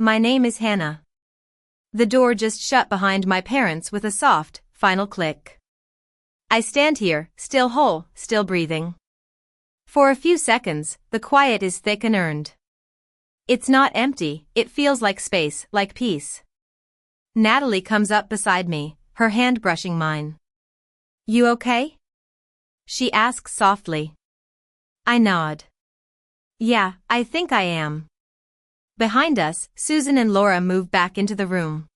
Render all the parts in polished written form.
My name is Hannah. The door just shut behind my parents with a soft, final click. I stand here, still whole, still breathing. For a few seconds, the quiet is thick and earned. It's not empty, it feels like space, like peace. Natalie comes up beside me, her hand brushing mine. You okay? She asks softly. I nod. Yeah, I think I am. Behind us, Susan and Laura move back into the room.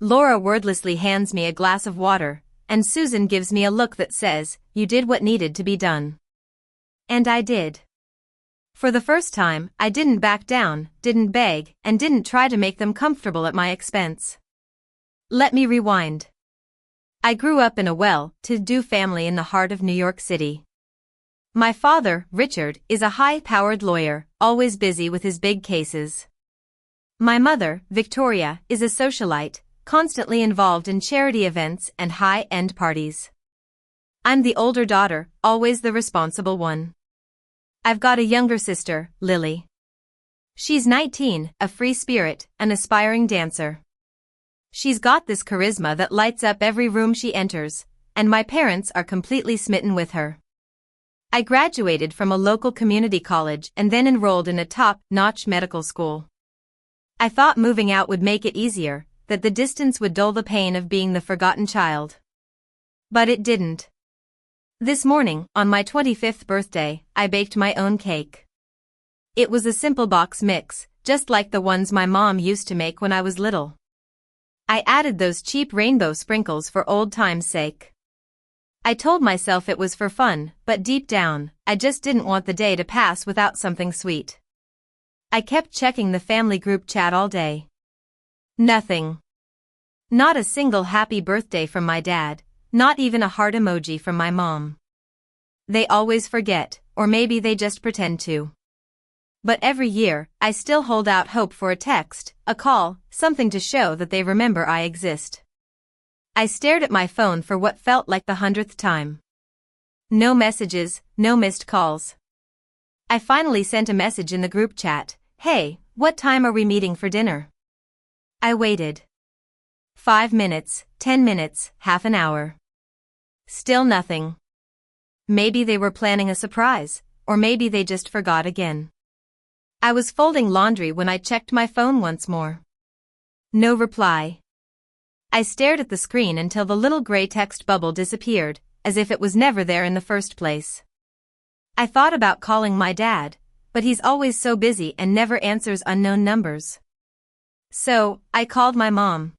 Laura wordlessly hands me a glass of water, and Susan gives me a look that says, you did what needed to be done. And I did. For the first time, I didn't back down, didn't beg, and didn't try to make them comfortable at my expense. Let me rewind. I grew up in a well-to-do family in the heart of New York City. My father, Richard, is a high-powered lawyer, always busy with his big cases. My mother, Victoria, is a socialite, constantly involved in charity events and high-end parties. I'm the older daughter, always the responsible one. I've got a younger sister, Lily. She's 19, a free spirit, an aspiring dancer. She's got this charisma that lights up every room she enters, and my parents are completely smitten with her. I graduated from a local community college and then enrolled in a top-notch medical school. I thought moving out would make it easier, that the distance would dull the pain of being the forgotten child. But it didn't. This morning, on my 25th birthday, I baked my own cake. It was a simple box mix, just like the ones my mom used to make when I was little. I added those cheap rainbow sprinkles for old time's sake. I told myself it was for fun, but deep down, I just didn't want the day to pass without something sweet. I kept checking the family group chat all day. Nothing. Not a single happy birthday from my dad, not even a heart emoji from my mom. They always forget, or maybe they just pretend to. But every year, I still hold out hope for a text, a call, something to show that they remember I exist. I stared at my phone for what felt like the 100th time. No messages, no missed calls. I finally sent a message in the group chat, hey, what time are we meeting for dinner? I waited. 5 minutes, 10 minutes, half an hour. Still nothing. Maybe they were planning a surprise, or maybe they just forgot again. I was folding laundry when I checked my phone once more. No reply. I stared at the screen until the little gray text bubble disappeared, as if it was never there in the first place. I thought about calling my dad, but he's always so busy and never answers unknown numbers. So, I called my mom.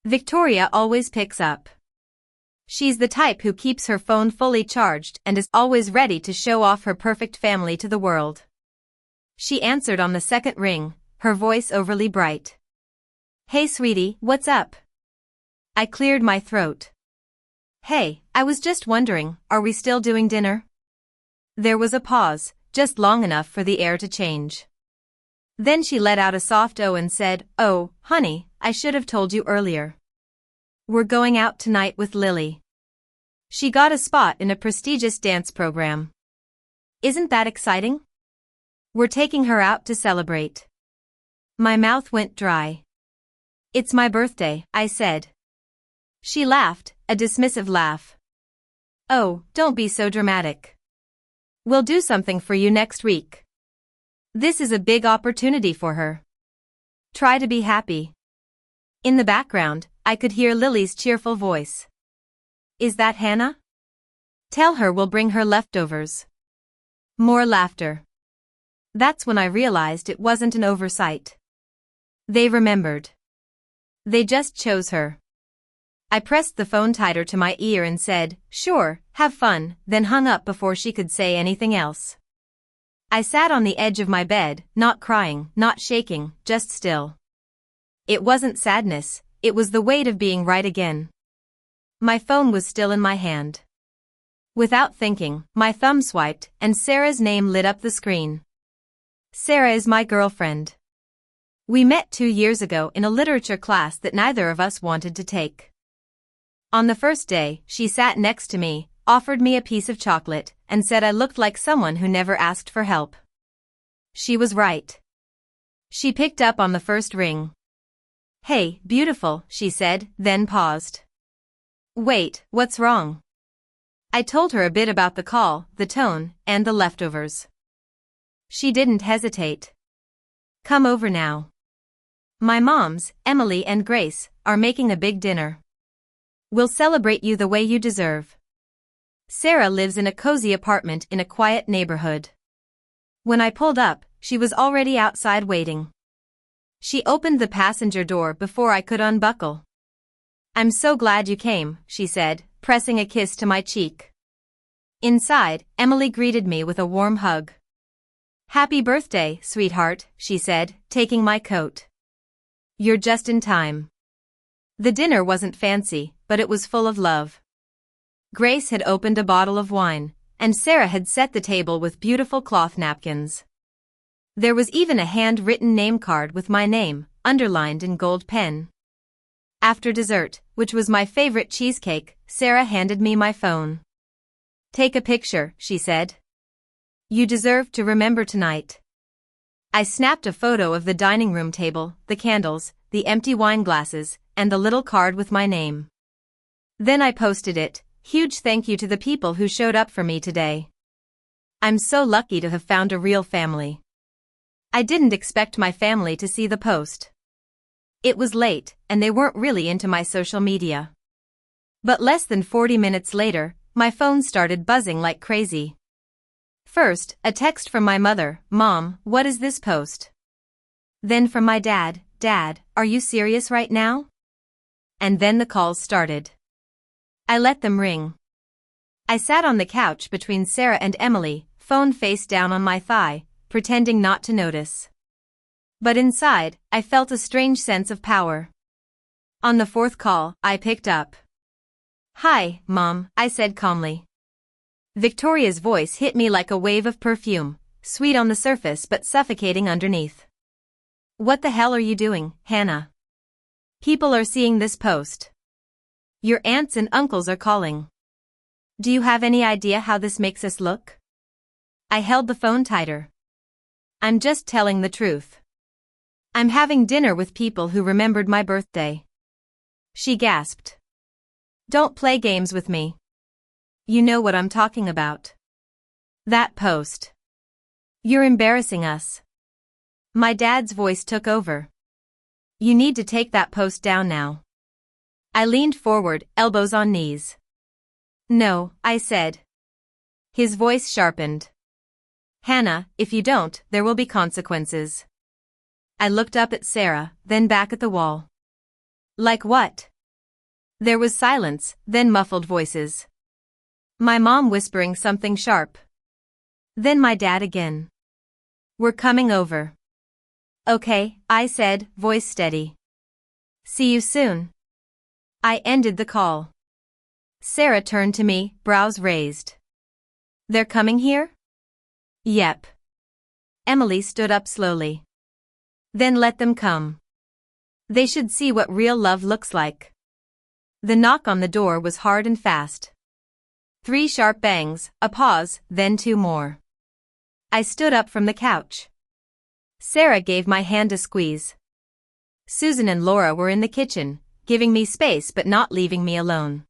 Victoria always picks up. She's the type who keeps her phone fully charged and is always ready to show off her perfect family to the world. She answered on the second ring, her voice overly bright. Hey sweetie, what's up? I cleared my throat. Hey, I was just wondering, are we still doing dinner? There was a pause, just long enough for the air to change. Then she let out a soft oh and said, oh, honey, I should have told you earlier. We're going out tonight with Lily. She got a spot in a prestigious dance program. Isn't that exciting? We're taking her out to celebrate. My mouth went dry. It's my birthday, I said. She laughed, a dismissive laugh. Oh, don't be so dramatic. We'll do something for you next week. This is a big opportunity for her. Try to be happy. In the background, I could hear Lily's cheerful voice. Is that Hannah? Tell her we'll bring her leftovers. More laughter. That's when I realized it wasn't an oversight. They remembered. They just chose her. I pressed the phone tighter to my ear and said, sure, have fun, then hung up before she could say anything else. I sat on the edge of my bed, not crying, not shaking, just still. It wasn't sadness, it was the weight of being right again. My phone was still in my hand. Without thinking, my thumb swiped, and Sarah's name lit up the screen. Sarah is my girlfriend. We met 2 years ago in a literature class that neither of us wanted to take. On the first day, she sat next to me, offered me a piece of chocolate, and said I looked like someone who never asked for help. She was right. She picked up on the first ring. "Hey, beautiful," she said, then paused. "Wait, what's wrong?" I told her a bit about the call, the tone, and the leftovers. She didn't hesitate. "Come over now. My moms, Emily and Grace, are making a big dinner. We'll celebrate you the way you deserve." Sarah lives in a cozy apartment in a quiet neighborhood. When I pulled up, she was already outside waiting. She opened the passenger door before I could unbuckle. "I'm so glad you came," she said, pressing a kiss to my cheek. Inside, Emily greeted me with a warm hug. "Happy birthday, sweetheart," she said, taking my coat. "You're just in time." The dinner wasn't fancy, but it was full of love. Grace had opened a bottle of wine, and Sarah had set the table with beautiful cloth napkins. There was even a hand-written name card with my name, underlined in gold pen. After dessert, which was my favorite cheesecake, Sarah handed me my phone. "Take a picture," she said. "You deserve to remember tonight." I snapped a photo of the dining room table, the candles, the empty wine glasses, and the little card with my name. Then I posted it, "Huge thank you to the people who showed up for me today. I'm so lucky to have found a real family." I didn't expect my family to see the post. It was late, and they weren't really into my social media. But less than 40 minutes later, my phone started buzzing like crazy. First, a text from my mother, "Mom, what is this post?" Then from my dad, "Dad, are you serious right now?" And then the calls started. I let them ring. I sat on the couch between Sarah and Emily, phone face down on my thigh, pretending not to notice. But inside, I felt a strange sense of power. On the fourth call, I picked up. "Hi, Mom," I said calmly. Victoria's voice hit me like a wave of perfume, sweet on the surface but suffocating underneath. "What the hell are you doing, Hannah? People are seeing this post. Your aunts and uncles are calling. Do you have any idea how this makes us look?" I held the phone tighter. "I'm just telling the truth. I'm having dinner with people who remembered my birthday." She gasped. "Don't play games with me. You know what I'm talking about. That post. You're embarrassing us." My dad's voice took over. "You need to take that post down now." I leaned forward, elbows on knees. "No," I said. His voice sharpened. "Hannah, if you don't, there will be consequences." I looked up at Sarah, then back at the wall. "Like what?" There was silence, then muffled voices. My mom whispering something sharp. Then my dad again. "We're coming over." "Okay," I said, voice steady. "See you soon." I ended the call. Sarah turned to me, brows raised. "They're coming here?" "Yep." Emily stood up slowly. "Then let them come. They should see what real love looks like." The knock on the door was hard and fast. 3 sharp bangs, a pause, then 2 more. I stood up from the couch. Sarah gave my hand a squeeze. Susan and Laura were in the kitchen, giving me space but not leaving me alone.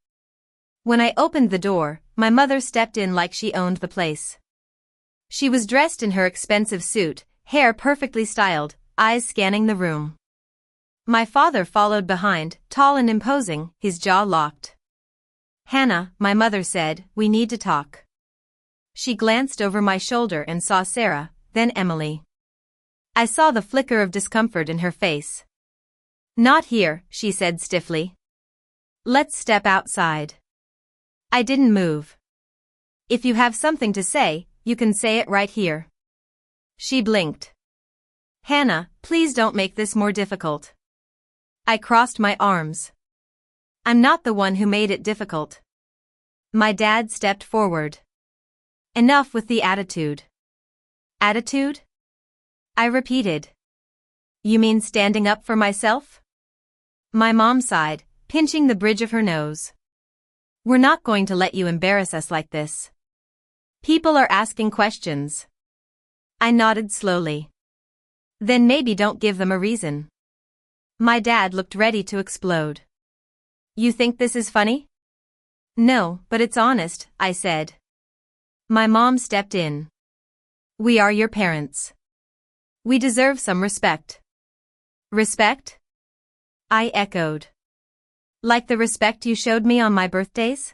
When I opened the door, my mother stepped in like she owned the place. She was dressed in her expensive suit, hair perfectly styled, eyes scanning the room. My father followed behind, tall and imposing, his jaw locked. "Hannah," my mother said, "we need to talk." She glanced over my shoulder and saw Sarah, then Emily. I saw the flicker of discomfort in her face. "Not here," she said stiffly. "Let's step outside." I didn't move. "If you have something to say, you can say it right here." She blinked. "Hannah, please don't make this more difficult." I crossed my arms. "I'm not the one who made it difficult." My dad stepped forward. "Enough with the attitude." "Attitude?" I repeated. "You mean standing up for myself?" My mom sighed, pinching the bridge of her nose. "We're not going to let you embarrass us like this. People are asking questions." I nodded slowly. Then maybe don't give them a reason. My dad looked ready to explode. You think this is funny? No, but it's honest, I said. My mom stepped in. We are your parents. We deserve some respect. Respect? I echoed. Like the respect you showed me on my birthdays?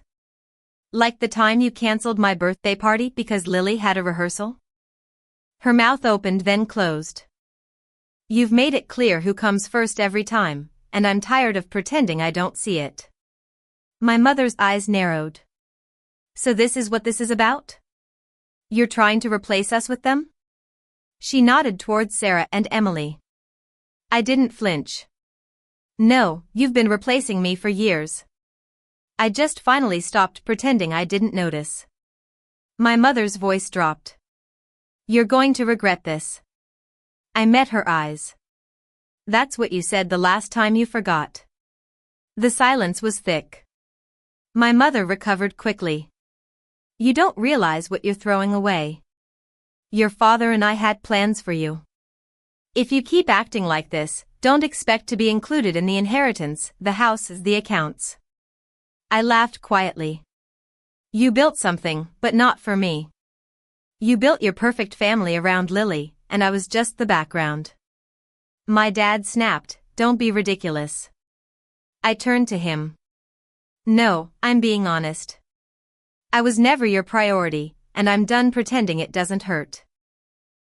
Like the time you canceled my birthday party because Lily had a rehearsal? Her mouth opened then closed. You've made it clear who comes first every time, and I'm tired of pretending I don't see it. My mother's eyes narrowed. So this is what this is about? You're trying to replace us with them? She nodded towards Sarah and Emily. I didn't flinch. No, you've been replacing me for years. I just finally stopped pretending I didn't notice. My mother's voice dropped. You're going to regret this. I met her eyes. That's what you said the last time you forgot. The silence was thick. My mother recovered quickly. You don't realize what you're throwing away. Your father and I had plans for you. If you keep acting like this, don't expect to be included in the inheritance, the house, the accounts. I laughed quietly. You built something, but not for me. You built your perfect family around Lily, and I was just the background. My dad snapped, don't be ridiculous. I turned to him. No, I'm being honest. I was never your priority, and I'm done pretending it doesn't hurt.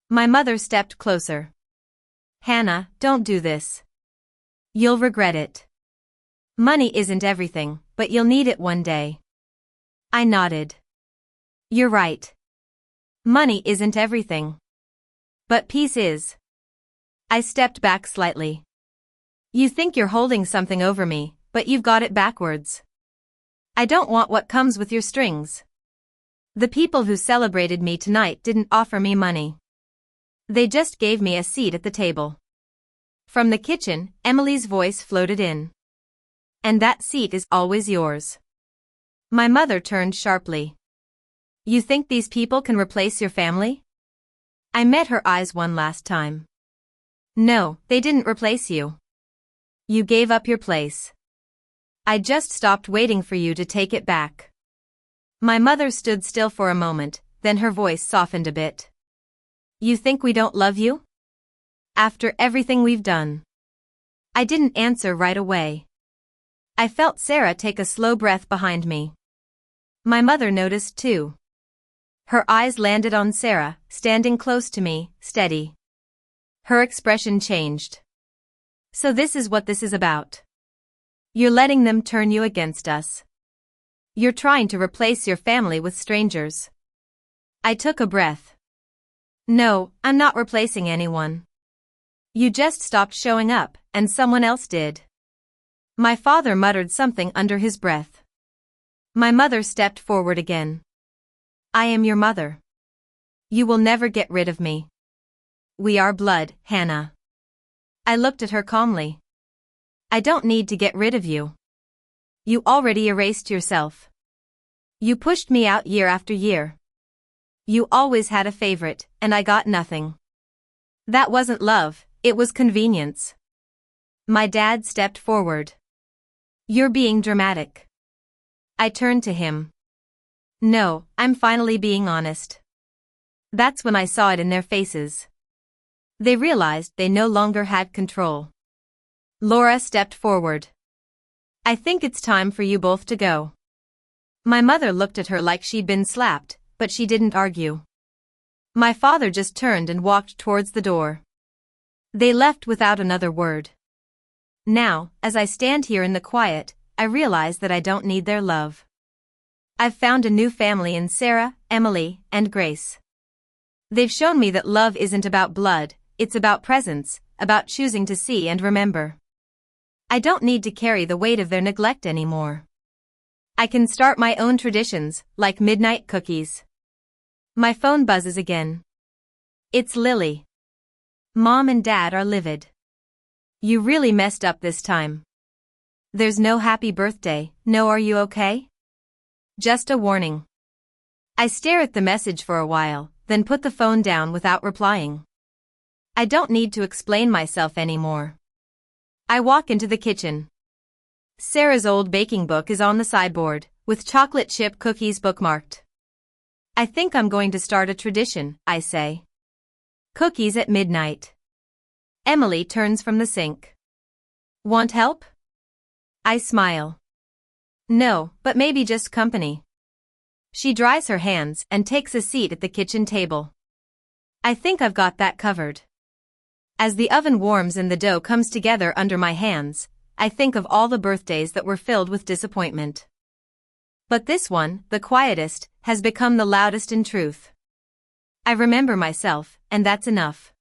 My mother stepped closer. Hannah, don't do this. You'll regret it. Money isn't everything, but you'll need it one day. I nodded. You're right. Money isn't everything. But peace is. I stepped back slightly. You think you're holding something over me, but you've got it backwards. I don't want what comes with your strings. The people who celebrated me tonight didn't offer me money. They just gave me a seat at the table. From the kitchen, Emily's voice floated in. And that seat is always yours. My mother turned sharply. You think these people can replace your family? I met her eyes one last time. No, they didn't replace you. You gave up your place. I just stopped waiting for you to take it back. My mother stood still for a moment, then her voice softened a bit. You think we don't love you? After everything we've done. I didn't answer right away. I felt Sarah take a slow breath behind me. My mother noticed too. Her eyes landed on Sarah, standing close to me, steady. Her expression changed. So this is what this is about. You're letting them turn you against us. You're trying to replace your family with strangers. I took a breath. No, I'm not replacing anyone. You just stopped showing up, and someone else did. My father muttered something under his breath. My mother stepped forward again. I am your mother. You will never get rid of me. We are blood, Hannah. I looked at her calmly. I don't need to get rid of you. You already erased yourself. You pushed me out year after year. You always had a favorite, and I got nothing. That wasn't love, it was convenience. My dad stepped forward. You're being dramatic. I turned to him. No, I'm finally being honest. That's when I saw it in their faces. They realized they no longer had control. Laura stepped forward. I think it's time for you both to go. My mother looked at her like she'd been slapped, but she didn't argue. My father just turned and walked towards the door. They left without another word. Now, as I stand here in the quiet, I realize that I don't need their love. I've found a new family in Sarah, Emily, and Grace. They've shown me that love isn't about blood, it's about presence, about choosing to see and remember. I don't need to carry the weight of their neglect anymore. I can start my own traditions, like midnight cookies. My phone buzzes again. It's Lily. Mom and Dad are livid. You really messed up this time. There's no happy birthday, no are you okay? Just a warning. I stare at the message for a while, then put the phone down without replying. I don't need to explain myself anymore. I walk into the kitchen. Sarah's old baking book is on the sideboard, with chocolate chip cookies bookmarked. I think I'm going to start a tradition, I say. Cookies at midnight. Emily turns from the sink. Want help? I smile. No, but maybe just company. She dries her hands and takes a seat at the kitchen table. I think I've got that covered. As the oven warms and the dough comes together under my hands, I think of all the birthdays that were filled with disappointment. But this one, the quietest, has become the loudest in truth. I remember myself, and that's enough.